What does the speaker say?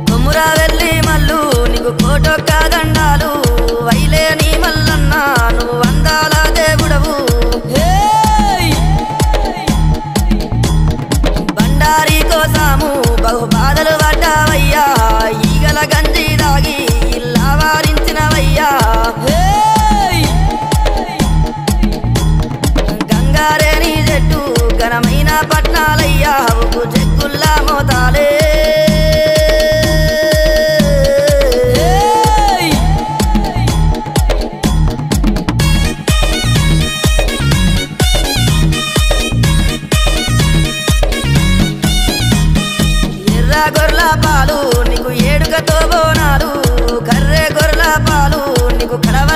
కొమురా వెళ్ళి మల్లు నీకు కోటొక్క దండాలు వైలేని మల్లన్న నువ్వు అందాల దేవుడవు బండారి కోసాము బహు బాధలు పడ్డావయ్యా ఈగల గంజి దాగి ఇల్లా వారించినవయ్యా గంగారేని చెట్టు ఘనమైన పట్నాలయ్యా ఉప్పు చెక్కుల్లా మోతాలే గొర్ల పాలు నీకు ఏడుగతో బోనాలు కర్రె గొర్ల పాలు నీకు కడవ